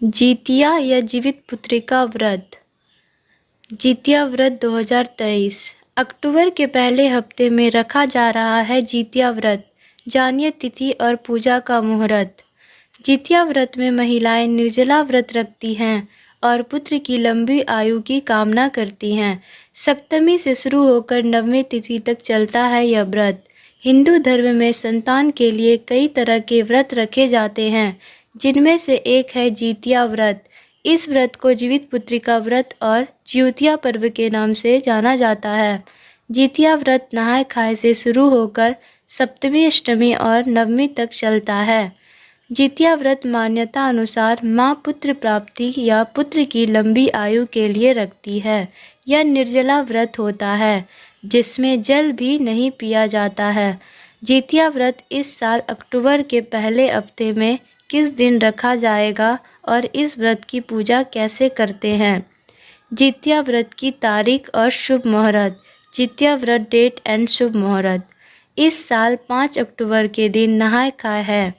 जितिया या जीवित पुत्रिका व्रत। जितिया व्रत 2023 अक्टूबर के पहले हफ्ते में रखा जा रहा है जितिया व्रत। जानिए तिथि और पूजा का मुहूर्त। जितिया व्रत में महिलाएं निर्जला व्रत रखती हैं और पुत्र की लंबी आयु की कामना करती हैं। सप्तमी से शुरू होकर नवमी तिथि तक चलता है यह व्रत। हिंदू धर्म में संतान के लिए कई तरह के व्रत रखे जाते हैं, जिनमें से एक है जितिया व्रत। इस व्रत को जीवित पुत्रिका व्रत और ज्योतिया पर्व के नाम से जाना जाता है। जितिया व्रत नहाय खाए से शुरू होकर सप्तमी, अष्टमी और नवमी तक चलता है। जितिया व्रत मान्यता अनुसार माँ पुत्र प्राप्ति या पुत्र की लंबी आयु के लिए रखती है। यह निर्जला व्रत होता है, जिसमें जल भी नहीं पिया जाता है। जितिया व्रत इस साल अक्टूबर के पहले हफ्ते में किस दिन रखा जाएगा और इस व्रत की पूजा कैसे करते हैं। जितिया व्रत की तारीख और शुभ मुहूर्त। जितिया व्रत डेट एंड शुभ मुहूर्त। इस साल 5 अक्टूबर के दिन नहाय खाए है,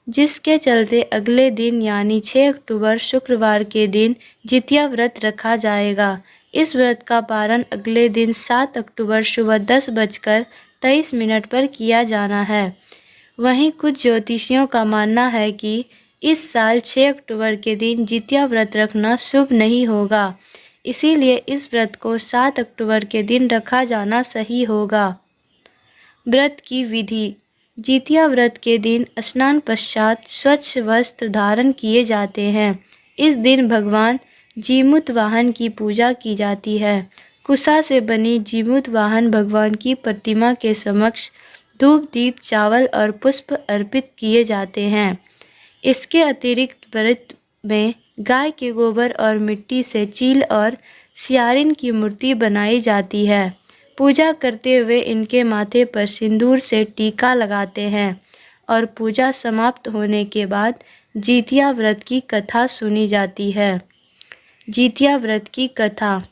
जिसके चलते अगले दिन यानी 6 अक्टूबर शुक्रवार के दिन जितिया व्रत रखा जाएगा। इस व्रत का पारण अगले दिन 7 अक्टूबर सुबह 10:23 पर किया जाना है। वहीं कुछ ज्योतिषियों का मानना है कि इस साल 6 अक्टूबर के दिन जितिया व्रत रखना शुभ नहीं होगा, इसीलिए इस व्रत को 7 अक्टूबर के दिन रखा जाना सही होगा। व्रत की विधि। जितिया व्रत के दिन स्नान पश्चात स्वच्छ वस्त्र धारण किए जाते हैं। इस दिन भगवान जीमूत वाहन की पूजा की जाती है। कुशा से बनी जीमूत वाहन भगवान की प्रतिमा के समक्ष धूप, दीप, चावल और पुष्प अर्पित किए जाते हैं। इसके अतिरिक्त व्रत में गाय के गोबर और मिट्टी से चील और सियारिन की मूर्ति बनाई जाती है। पूजा करते हुए इनके माथे पर सिंदूर से टीका लगाते हैं और पूजा समाप्त होने के बाद जितिया व्रत की कथा सुनी जाती है। जितिया व्रत की कथा।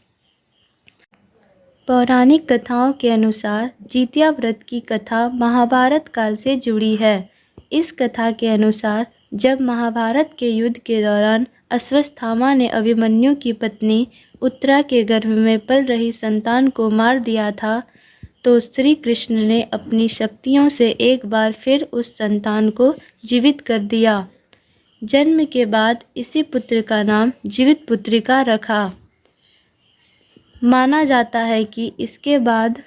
पौराणिक कथाओं के अनुसार जितिया व्रत की कथा महाभारत काल से जुड़ी है। इस कथा के अनुसार जब महाभारत के युद्ध के दौरान अश्वत्थामा ने अभिमन्यु की पत्नी उत्तरा के गर्भ में पल रही संतान को मार दिया था, तो श्री कृष्ण ने अपनी शक्तियों से एक बार फिर उस संतान को जीवित कर दिया। जन्म के बाद इसी पुत्र का नाम जीवित पुत्रिका रखा। माना जाता है कि इसके बाद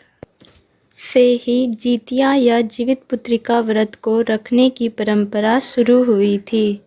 से ही जितिया या जीवित पुत्रिका व्रत को रखने की परंपरा शुरू हुई थी।